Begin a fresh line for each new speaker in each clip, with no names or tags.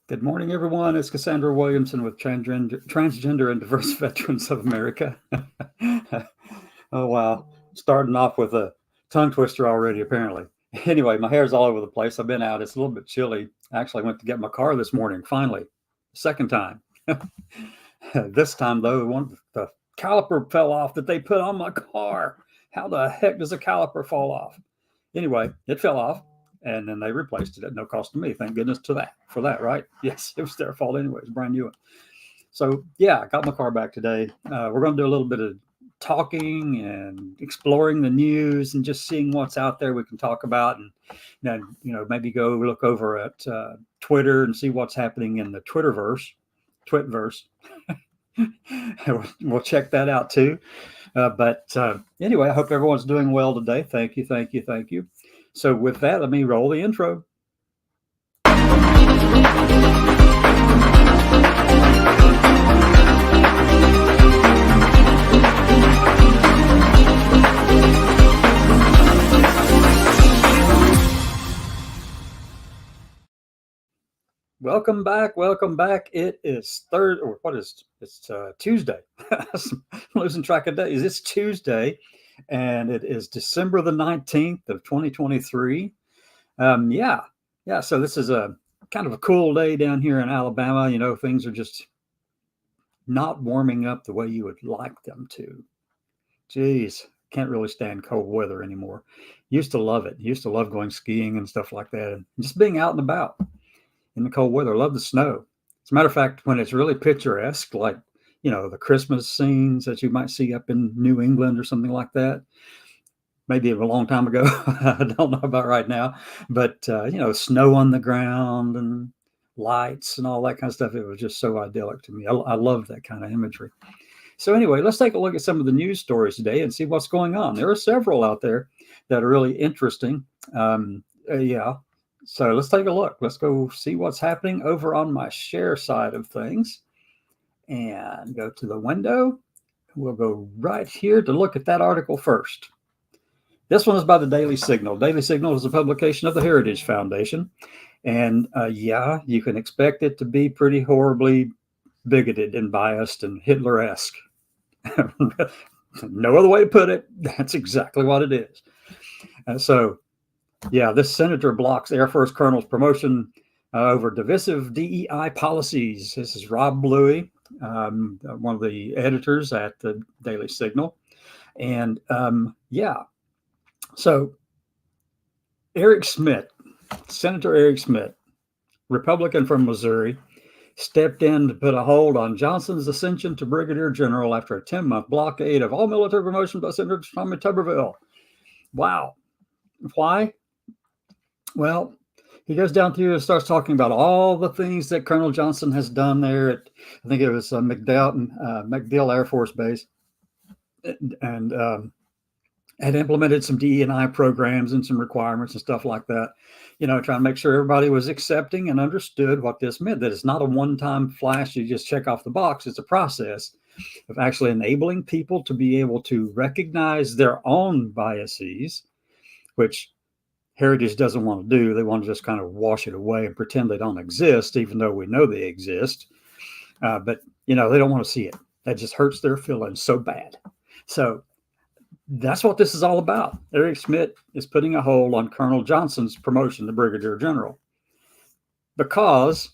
Good morning, everyone. It's Cassandra Williamson with Transgender and Diverse Veterans of America. Oh, wow. Starting off with a tongue twister already, apparently. Anyway, my hair's all over the place. I've been out. It's a little bit chilly. Actually, I went to get my car this morning, finally. Second time. This time, though, the caliper fell off that they put on my car. How the heck does a caliper fall off? Anyway, it fell off. And then they replaced it at no cost to me. Thank goodness for that, right? Yes, it was their fault anyway. It's brand new. So yeah, I got my car back today. We're going to do a little bit of talking and exploring the news and just seeing what's out there we can talk about, and then maybe go look over at Twitter and see what's happening in the Twitterverse. We'll check that out too. But anyway, I hope everyone's doing well today. Thank you. So with that, let me roll the intro. Welcome back. It is Tuesday. I'm losing track of days. It's Tuesday, and it is December the 19th of 2023. So this is a kind of a cool day down here in Alabama. Things are just not warming up the way you would like them to. Geez, can't really stand cold weather anymore. Used to love it. Used to love going skiing and stuff like that, and just being out and about in the cold weather. I love the snow. As a matter of fact, when it's really picturesque, like, the Christmas scenes that you might see up in New England or something like that, maybe a long time ago, I don't know about right now, but, snow on the ground and lights and all that kind of stuff. It was just so idyllic to me. I love that kind of imagery. So anyway, let's take a look at some of the news stories today and see what's going on. There are several out there that are really interesting. So let's take a look. Let's go see what's happening over on my share side of things and go to the window. We'll go right here to look at that article first. This one is by the Daily Signal. Daily Signal is a publication of the Heritage Foundation. And you can expect it to be pretty horribly bigoted and biased and Hitler-esque. No other way to put it. That's exactly what it is. This senator blocks Air Force colonel's promotion over divisive DEI policies. This is Rob Bluey, one of the editors at the Daily Signal. And so Senator Eric Schmidt, Republican from Missouri, stepped in to put a hold on Johnson's ascension to brigadier general after a 10-month blockade of all military promotion by Senator Tommy Tuberville. Wow. Why? Well, he goes down through and starts talking about all the things that Colonel Johnson has done there at, I think it was MacDill Air Force Base, and had implemented some DE&I programs and some requirements and stuff like that, trying to make sure everybody was accepting and understood what this meant, that it's not a one-time flash, you just check off the box. It's a process of actually enabling people to be able to recognize their own biases, which Heritage doesn't want to do. They want to just kind of wash it away and pretend they don't exist, even though we know they exist. But they don't want to see it. That just hurts their feelings so bad. So that's what this is all about. Eric Schmidt is putting a hold on Colonel Johnson's promotion to brigadier general because,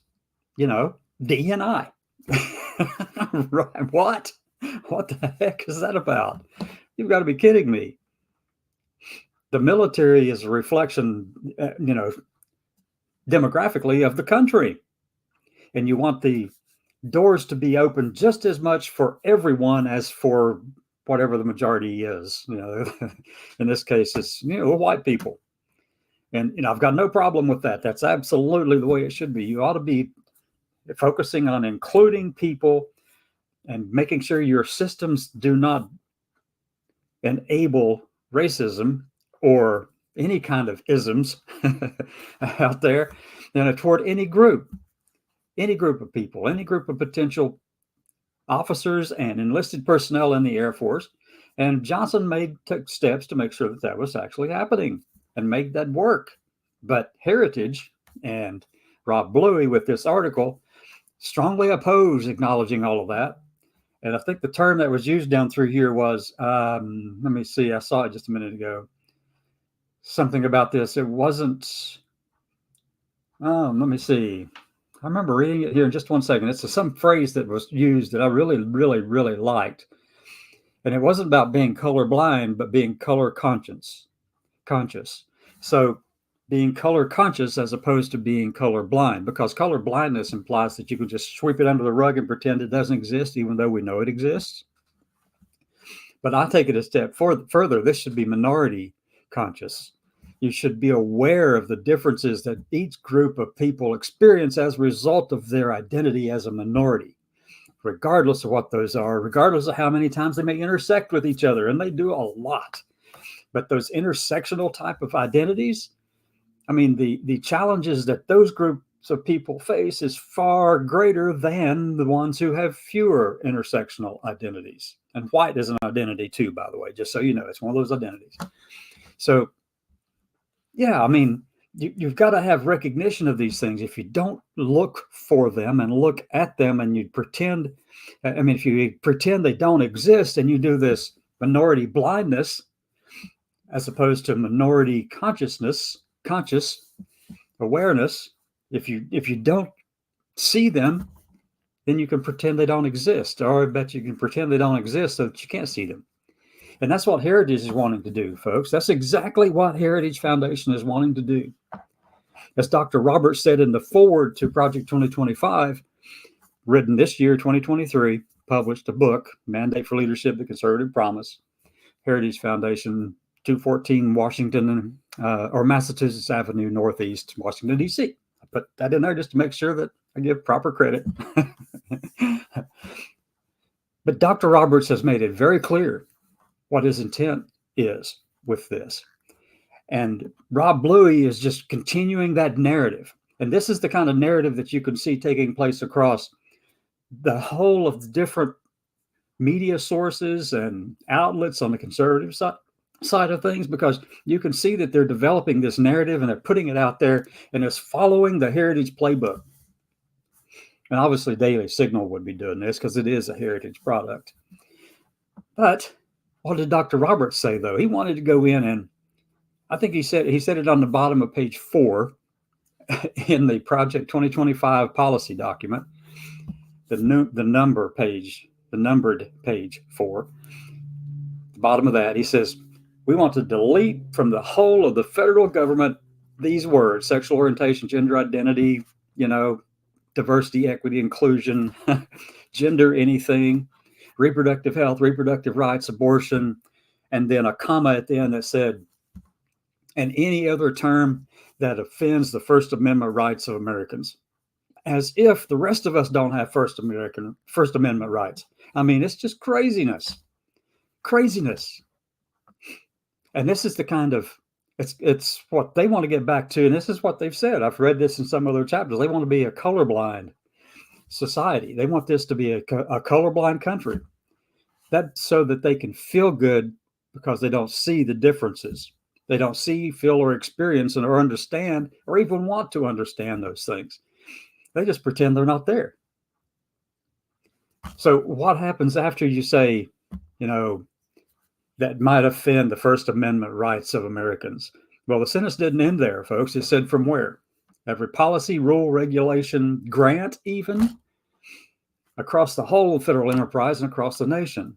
D&I. Right? What? What the heck is that about? You've got to be kidding me. The military is a reflection, demographically of the country. And you want the doors to be open just as much for everyone as for whatever the majority is. In this case, it's, white people. And, I've got no problem with that. That's absolutely the way it should be. You ought to be focusing on including people and making sure your systems do not enable racism or any kind of isms out there, toward any group of people, any group of potential officers and enlisted personnel in the Air Force. And Johnson took steps to make sure that was actually happening and made that work. But Heritage and Rob Bluey with this article strongly opposed acknowledging all of that. And I think the term that was used down through here was, let me see, I saw it just a minute ago. Something about this. It wasn't, let me see. I remember reading it here in just one second. It's some phrase that was used that I really, really, really liked. And it wasn't about being colorblind, but being color conscious. So being color conscious as opposed to being color blind, because color blindness implies that you can just sweep it under the rug and pretend it doesn't exist, even though we know it exists. But I take it a step further. This should be minority conscious. You should be aware of the differences that each group of people experience as a result of their identity as a minority, regardless of what those are, regardless of how many times they may intersect with each other, and they do a lot. But those intersectional type of identities, I mean, the challenges that those groups of people face is far greater than the ones who have fewer intersectional identities. And white is an identity too, by the way, just so you know, it's one of those identities. So, yeah, I mean, you've got to have recognition of these things. If you don't look for them and look at them and you pretend, I mean, if you pretend they don't exist and you do this minority blindness, as opposed to minority conscious awareness, if you don't see them, then you can pretend they don't exist, or I bet you can pretend they don't exist so that you can't see them. And that's what Heritage is wanting to do, folks. That's exactly what Heritage Foundation is wanting to do. As Dr. Roberts said in the foreword to Project 2025, written this year, 2023, published a book, Mandate for Leadership, The Conservative Promise, Heritage Foundation, 214 Washington or Massachusetts Avenue Northeast, Washington, D.C. I put that in there just to make sure that I give proper credit. But Dr. Roberts has made it very clear what his intent is with this. And Rob Bluey is just continuing that narrative. And this is the kind of narrative that you can see taking place across the whole of the different media sources and outlets on the conservative side of things, because you can see that they're developing this narrative and they're putting it out there, and it's following the Heritage playbook. And obviously Daily Signal would be doing this because it is a Heritage product. But what did Dr. Roberts say, though? He wanted to go in, and I think he said it on the bottom of page 4 in the Project 2025 policy document, the numbered page 4. The bottom of that, he says, we want to delete from the whole of the federal government these words: sexual orientation, gender identity, diversity, equity, inclusion, gender anything, reproductive health, reproductive rights, abortion, and then a comma at the end that said, and any other term that offends the First Amendment rights of Americans. As if the rest of us don't have First Amendment rights. I mean, it's just craziness. And this is the kind of, it's what they want to get back to. And this is what they've said. I've read this in some other chapters. They want to be a colorblind society. They want this to be a colorblind country. That's so that they can feel good because they don't see the differences. They don't see, feel, or experience or understand or even want to understand those things. They just pretend they're not there. So what happens after you say, that might offend the First Amendment rights of Americans? Well, the sentence didn't end there, folks. It said from where? Every policy, rule, regulation, grant, even across the whole federal enterprise and across the nation.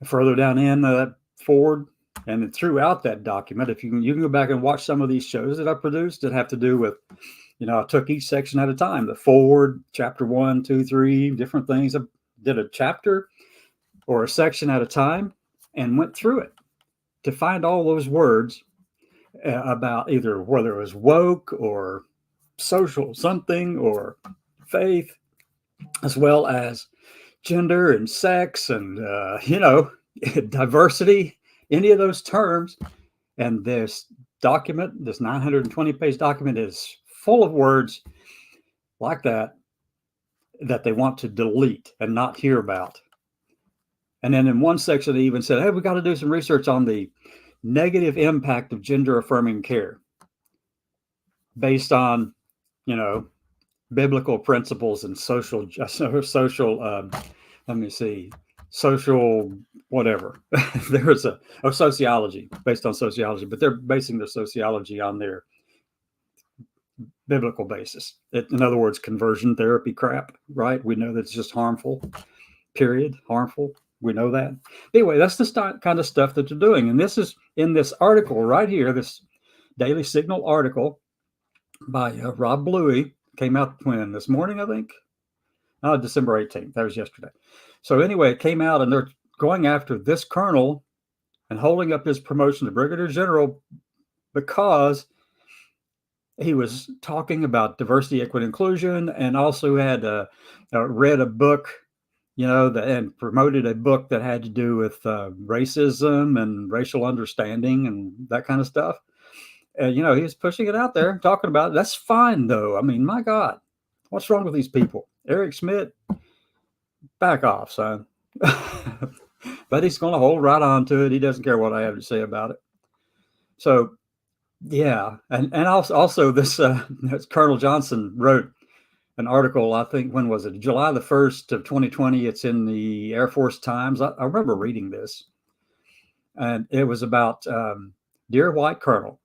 Further down in that forward and throughout that document, if you can go back and watch some of these shows that I produced that have to do with, I took each section at a time, the forward, chapter 1, 2, 3, different things. I did a chapter or a section at a time and went through it to find all those words about either whether it was woke or social something or faith, as well as gender and sex and, diversity, any of those terms. And this document, this 920-page document, is full of words like that they want to delete and not hear about. And then in one section, they even said, hey, we got to do some research on the negative impact of gender affirming care based on biblical principles and social, let me see, social whatever. There's a sociology based on sociology, but they're basing their sociology on their biblical basis. In other words, conversion therapy crap, right? We know that's just harmful, period, harmful. We know that. Anyway, that's the kind of stuff that they're doing. And this is in this article right here, this Daily Signal article by Rob Bluey, came out when? This morning, I think? December 18th. That was yesterday. So anyway, it came out and they're going after this colonel and holding up his promotion to brigadier general because he was talking about diversity, equity, inclusion, and also had read a book, and promoted a book that had to do with racism and racial understanding and that kind of stuff. He was pushing it out there, talking about it. That's fine, though. I mean, my God, what's wrong with these people? Eric Schmidt, back off, son. But he's going to hold right on to it. He doesn't care what I have to say about it. So, yeah. And also this Colonel Johnson wrote an article, I think, when was it? July the 1st of 2020. It's in the Air Force Times. I remember reading this. And it was about Dear White Colonel.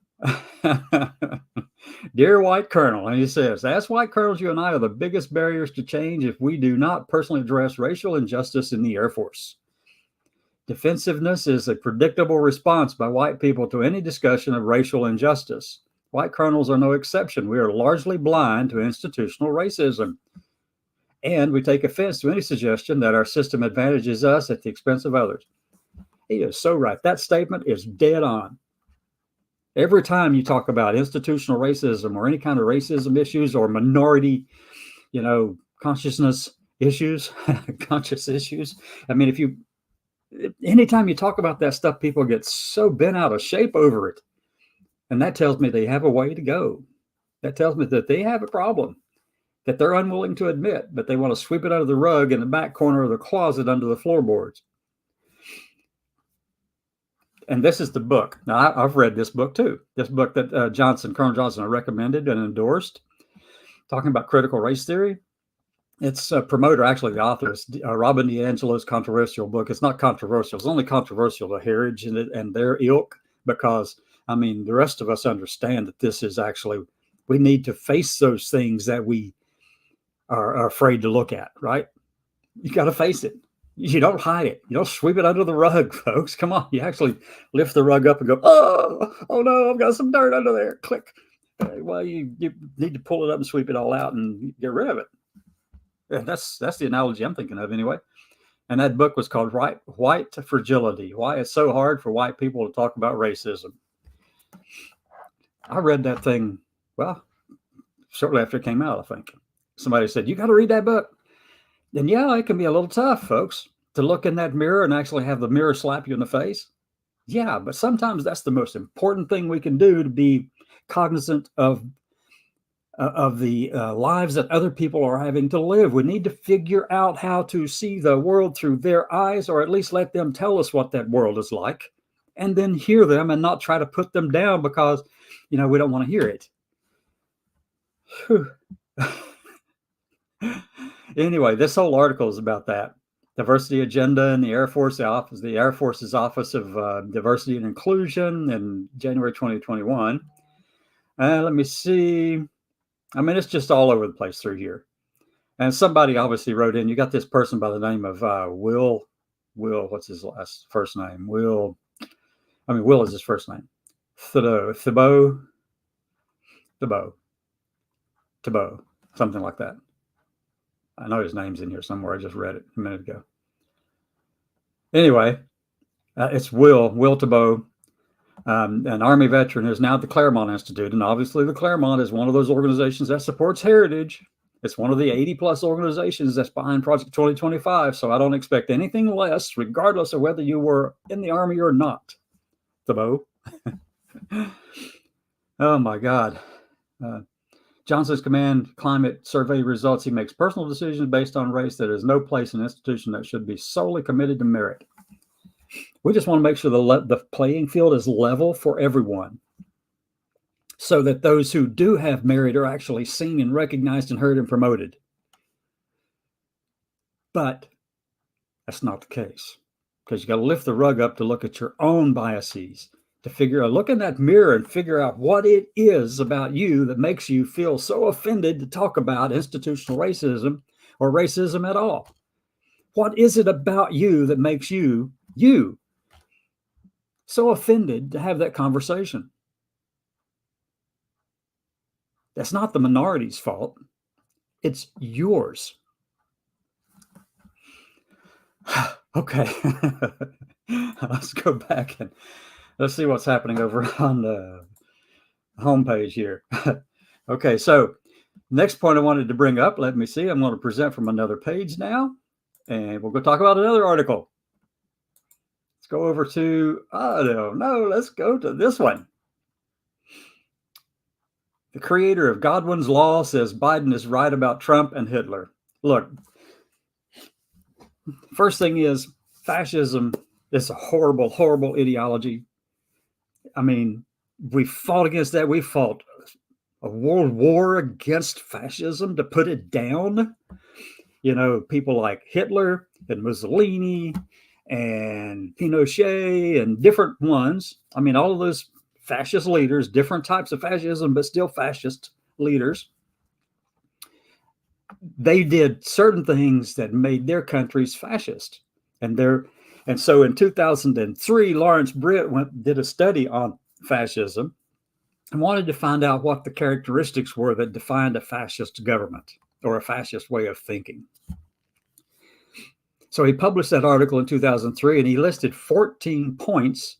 Dear White Colonel, and he says, as white colonels, you and I are the biggest barriers to change if we do not personally address racial injustice in the Air Force. Defensiveness is a predictable response by white people to any discussion of racial injustice. White colonels are no exception. We are largely blind to institutional racism. And we take offense to any suggestion that our system advantages us at the expense of others. He is so right. That statement is dead on. Every time you talk about institutional racism or any kind of racism issues or minority, consciousness issues, conscious issues. I mean, anytime you talk about that stuff, people get so bent out of shape over it. And that tells me they have a way to go. That tells me that they have a problem that they're unwilling to admit, but they want to sweep it under the rug in the back corner of the closet under the floorboards. And this is the book. Now, I've read this book too. This book that Colonel Johnson recommended and endorsed, talking about critical race theory. It's a promoter, actually, the author is Robin DiAngelo's controversial book. It's not controversial. It's only controversial to Heritage and their ilk because, the rest of us understand that this is actually, we need to face those things that we are afraid to look at, right? You got to face it. You don't hide it. You don't sweep it under the rug, folks. Come on. You actually lift the rug up and go, oh no, I've got some dirt under there. Click. Well, you need to pull it up and sweep it all out and get rid of it. And that's the analogy I'm thinking of anyway. And that book was called White Fragility, Why It's So Hard for White People to Talk About Racism. I read that thing, shortly after it came out, I think. Somebody said, you got to read that book. And yeah, it can be a little tough, folks, to look in that mirror and actually have the mirror slap you in the face. Yeah, but sometimes that's the most important thing we can do to be cognizant of the lives that other people are having to live. We need to figure out how to see the world through their eyes, or at least let them tell us what that world is like, and then hear them and not try to put them down because, we don't want to hear it. Anyway, this whole article is about that diversity agenda in the Air Force, the Air Force's Office of Diversity and Inclusion in January 2021. Let me see. It's just all over the place through here. And somebody obviously wrote in, you got this person by the name of Will, what's his first name? Will is his first name. Thibault, something like that. I know his name's in here somewhere. I just read it a minute ago. Anyway, it's Will Thibault, an Army veteran who's now at the Claremont Institute. And obviously the Claremont is one of those organizations that supports Heritage. It's one of the 80 plus organizations that's behind Project 2025. So I don't expect anything less, regardless of whether you were in the Army or not. Thibault. Oh my God. Johnson's command climate survey results. He makes personal decisions based on race. There is no place in an institution that should be solely committed to merit. We just want to make sure the playing field is level for everyone. so that those who do have merit are actually seen and recognized and heard and promoted. But that's not the case, because you got to lift the rug up to look at your own biases, to figure out, look in that mirror and figure out what it is about you that makes you feel so offended to talk about institutional racism or racism at all. What is it about you that makes you so offended to have that conversation? That's not the minority's fault. It's yours. Okay. Let's go back and let's see what's happening over on the homepage here. Okay, so next point I wanted to bring up, let me see. I'm going to present from another page now, and we'll go talk about another article. Let's go over to, I don't know, let's go to this one. The creator of Godwin's Law says Biden is right about Trump and Hitler. Look, first thing is, fascism is a horrible, horrible ideology. I mean, we fought against that. We fought a world war against fascism to put it down. You know, people like Hitler and Mussolini and Pinochet and different ones. I mean, all of those fascist leaders, different types of fascism, but still fascist leaders. They did certain things that made their countries fascist. And so in 2003, Lawrence Britt did a study on fascism and wanted to find out what the characteristics were that defined a fascist government or a fascist way of thinking. So he published that article in 2003, and he listed 14 points,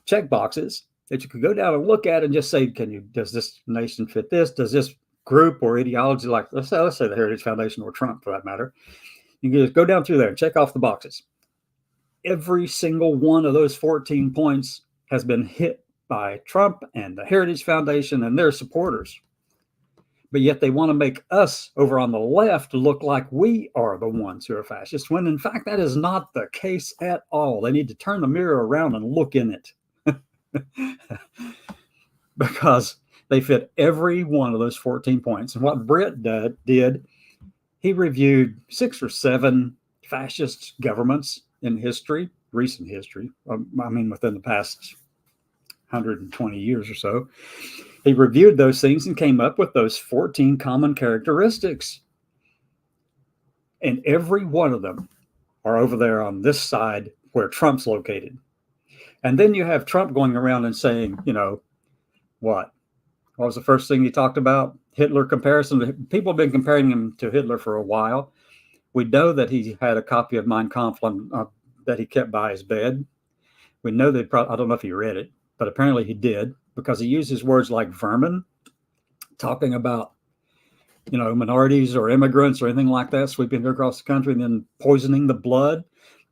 check boxes, that you could go down and look at and just say, does this nation fit this? Does this group or ideology, like let's say the Heritage Foundation or Trump for that matter, you can just go down through there and check off the boxes. Every single one of those 14 points has been hit by Trump and the Heritage Foundation and their supporters. But yet they want to make us over on the left look like we are the ones who are fascists, when in fact that is not the case at all. They need to turn the mirror around and look in it. Because they fit every one of those 14 points. And what Britt did, he reviewed 6 or 7 fascist governments in history, recent history. I mean, within the past 120 years or so. He reviewed those things and came up with those 14 common characteristics. And every one of them are over there on this side where Trump's located. And then you have Trump going around and saying, you know, what was the first thing he talked about? Hitler comparison. People have been comparing him to Hitler for a while. We know that he had a copy of Mein Kampf that he kept by his bed. We know that I don't know if he read it, but apparently he did, because he uses words like vermin, talking about, you know, minorities or immigrants or anything like that sweeping across the country and then poisoning the blood.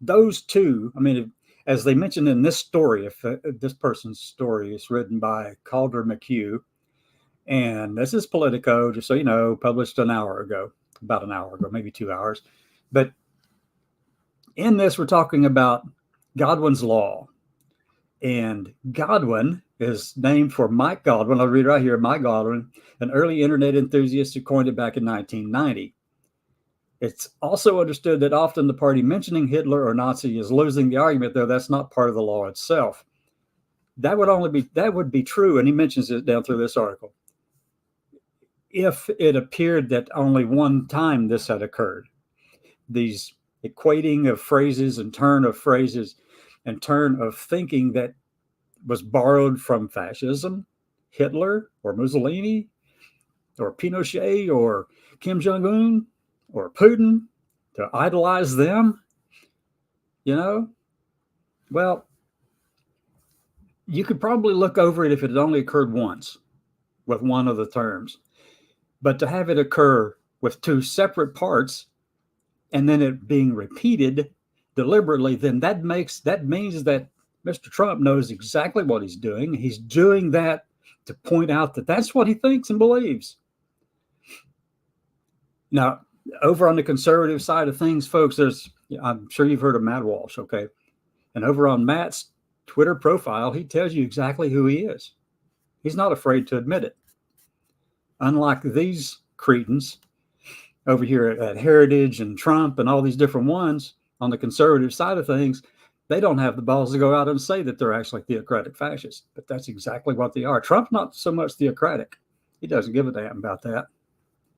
Those two, I mean, as they mentioned in this story, if this person's story is written by Calder McHugh, and this is Politico, just so you know, published about an hour ago, maybe 2 hours. But in this, we're talking about Godwin's Law. And Godwin is named for Mike Godwin. I'll read right here, Mike Godwin, an early internet enthusiast who coined it back in 1990. It's also understood that often the party mentioning Hitler or Nazi is losing the argument, though that's not part of the law itself. That would be true, and he mentions it down through this article, if it appeared that only one time this had occurred. These equating of phrases and turn of phrases and turn of thinking that was borrowed from fascism, Hitler or Mussolini or Pinochet or Kim Jong-un or Putin, to idolize them, you know? Well, you could probably look over it if it had only occurred once with one of the terms. But to have it occur with 2 separate parts and then it being repeated deliberately, then that means that Mr. Trump knows exactly what he's doing. He's doing that to point out that that's what he thinks and believes. Now, over on the conservative side of things, folks, I'm sure you've heard of Matt Walsh, okay? And over on Matt's Twitter profile, he tells you exactly who he is. He's not afraid to admit it. Unlike these cretins over here at Heritage and Trump and all these different ones on the conservative side of things, they don't have the balls to go out and say that they're actually theocratic fascists. But that's exactly what they are. Trump's not so much theocratic. He doesn't give a damn about that.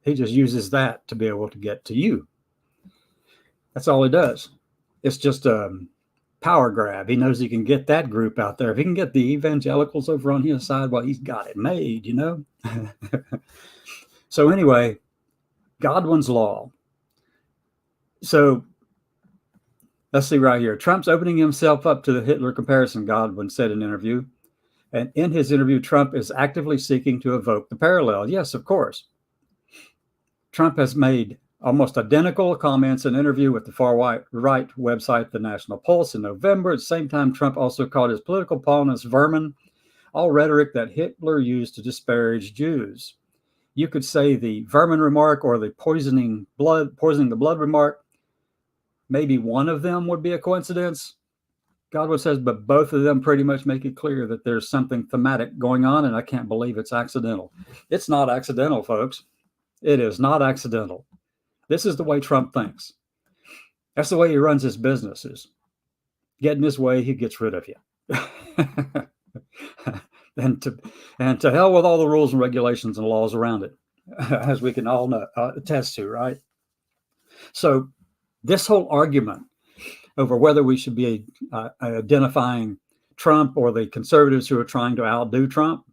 He just uses that to be able to get to you. That's all he does. It's just a power grab. He knows he can get that group out there. If he can get the evangelicals over on his side, well, he's got it made, you know? So anyway, Godwin's Law. So let's see right here. Trump's opening himself up to the Hitler comparison, Godwin said in an interview. And in his interview, Trump is actively seeking to evoke the parallel. Yes, of course. Trump has made almost identical comments in an interview with the far-right website, The National Pulse, in November. At the same time, Trump also called his political opponents vermin, all rhetoric that Hitler used to disparage Jews. You could say the vermin remark or the poisoning the blood remark. Maybe one of them would be a coincidence. Godwin says, but both of them pretty much make it clear that there's something thematic going on, and I can't believe it's accidental. It's not accidental, folks. It is not accidental. This is the way Trump thinks. That's the way he runs his businesses. Get in his way, he gets rid of you. and to hell with all the rules and regulations and laws around it, as we can all know, attest to, right? So this whole argument over whether we should be identifying Trump or the conservatives who are trying to outdo Trump,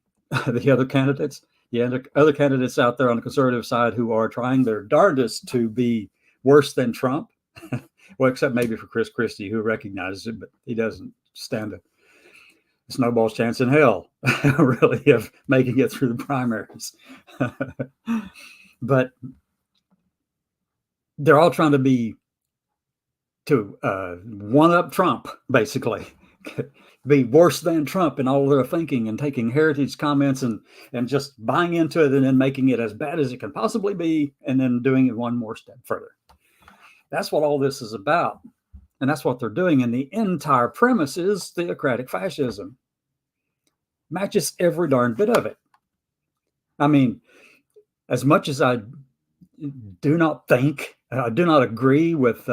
the other candidates, other candidates out there on the conservative side who are trying their darndest to be worse than Trump. Well, except maybe for Chris Christie, who recognizes it, but he doesn't stand a snowball's chance in hell, really, of making it through the primaries. But they're all trying to one-up Trump, basically. Be worse than Trump in all their thinking and taking heritage comments and just buying into it and then making it as bad as it can possibly be and then doing it one more step further. That's what all this is about. And that's what they're doing. And the entire premise is theocratic fascism. Matches every darn bit of it. I mean, as much as I do not agree with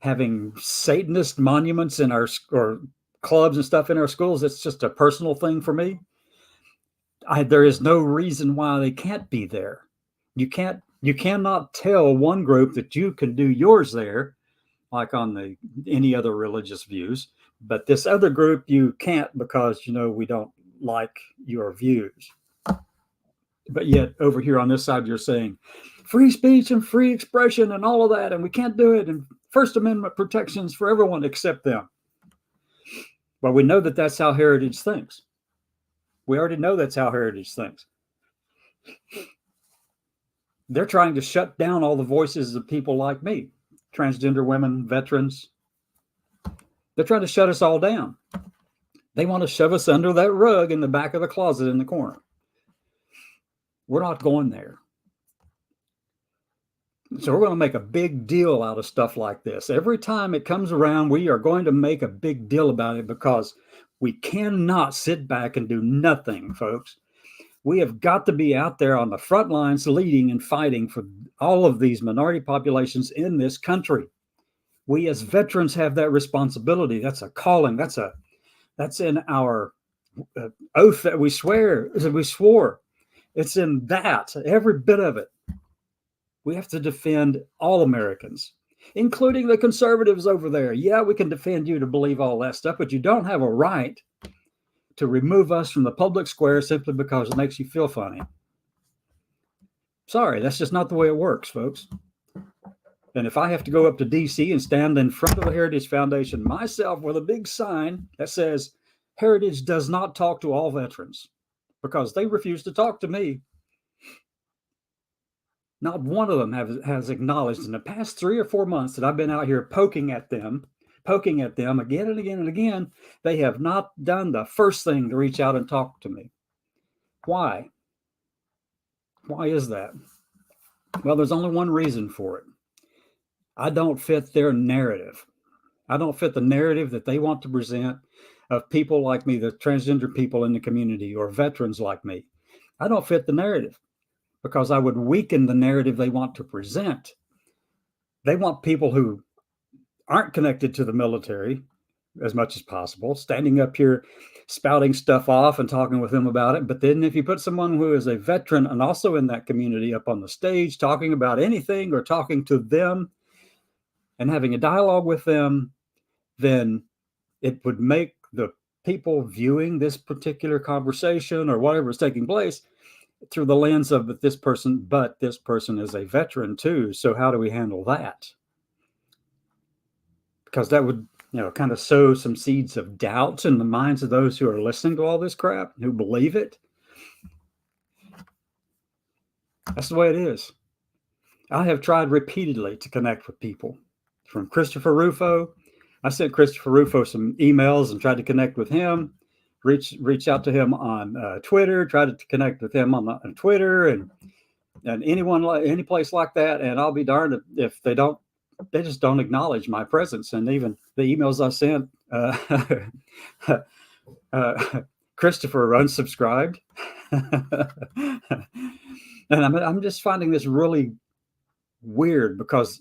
having Satanist monuments in our or clubs and stuff in our schools, it's just a personal thing for me. There is no reason why they can't be there. You cannot tell one group that you can do yours there, like on any other religious views, but this other group you can't because we don't like your views. But yet over here on this side, you're saying free speech and free expression and all of that, and we can't do it, and First Amendment protections for everyone except them. Well, we know that that's how Heritage thinks. We already know that's how Heritage thinks. They're trying to shut down all the voices of people like me, transgender women, veterans. They're trying to shut us all down. They want to shove us under that rug in the back of the closet in the corner. We're not going there. So we're going to make a big deal out of stuff like this. Every time it comes around, we are going to make a big deal about it because we cannot sit back and do nothing, folks. We have got to be out there on the front lines leading and fighting for all of these minority populations in this country. We as veterans have that responsibility. That's a calling. That's in our oath that we swore. It's in that, every bit of it. We have to defend all Americans, including the conservatives over there. Yeah, we can defend you to believe all that stuff, but you don't have a right to remove us from the public square simply because it makes you feel funny. Sorry, that's just not the way it works, folks. And if I have to go up to D.C. and stand in front of the Heritage Foundation myself with a big sign that says, Heritage does not talk to all veterans, because they refuse to talk to me. Not one of them has acknowledged in the past 3 or 4 months that I've been out here poking at them again and again and again. They have not done the first thing to reach out and talk to me. Why? Why is that? Well, there's only one reason for it. I don't fit their narrative. I don't fit the narrative that they want to present. of people like me, the transgender people in the community, or veterans like me. I don't fit the narrative because I would weaken the narrative they want to present. They want people who aren't connected to the military as much as possible, standing up here, spouting stuff off and talking with them about it. But then if you put someone who is a veteran and also in that community up on the stage, talking about anything or talking to them and having a dialogue with them, then it would make the people viewing this particular conversation or whatever is taking place through the lens of this person is a veteran too. So how do we handle that? Because that would, kind of sow some seeds of doubt in the minds of those who are listening to all this crap, who believe it. That's the way it is. I have tried repeatedly to connect with people. From Christopher Rufo, I sent Christopher Rufo some emails and tried to connect with him, reach out to him on Twitter, tried to connect with him on Twitter and anyone, any place like that. And I'll be darned if they just don't acknowledge my presence. And even the emails I sent, Christopher unsubscribed. And I'm just finding this really weird because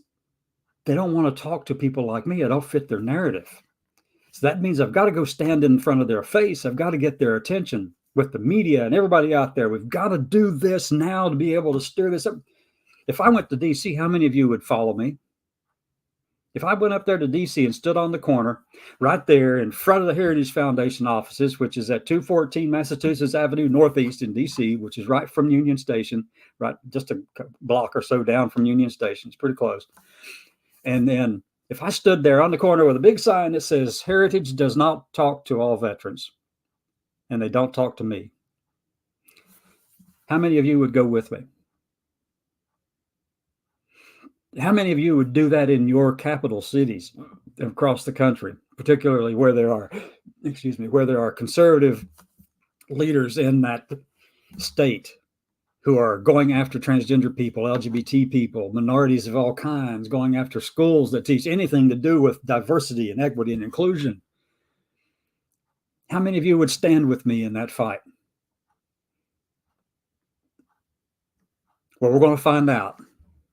they don't want to talk to people like me. I don't fit their narrative. So that means I've got to go stand in front of their face. I've got to get their attention with the media and everybody out there. We've got to do this now to be able to stir this up. If I went to DC, how many of you would follow me? If I went up there to DC and stood on the corner right there in front of the Heritage Foundation offices, which is at 214 Massachusetts Avenue Northeast in DC, which is right from Union Station, right just a block or so down from Union Station. It's pretty close. And then if I stood there on the corner with a big sign that says Heritage does not talk to all veterans, and they don't talk to me, how many of you would go with me? How many of you would do that in your capital cities across the country, particularly where there are conservative leaders in that state who are going after transgender people, LGBT people, minorities of all kinds, going after schools that teach anything to do with diversity and equity and inclusion? How many of you would stand with me in that fight? Well, we're going to find out.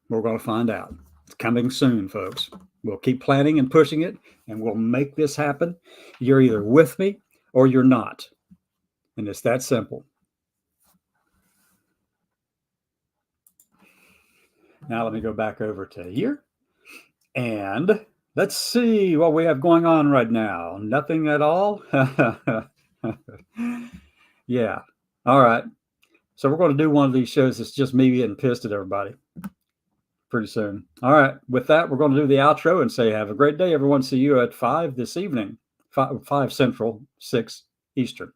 We're going to find out. It's coming soon, folks. We'll keep planning and pushing it, and we'll make this happen. You're either with me or you're not. And it's that simple. Now let me go back over to here. And let's see what we have going on right now. Nothing at all? Yeah. All right. So we're going to do one of these shows that's just me getting pissed at everybody pretty soon. All right. With that, we're going to do the outro and say have a great day, everyone. See you at 5 this evening, 5 Central, 6 Eastern.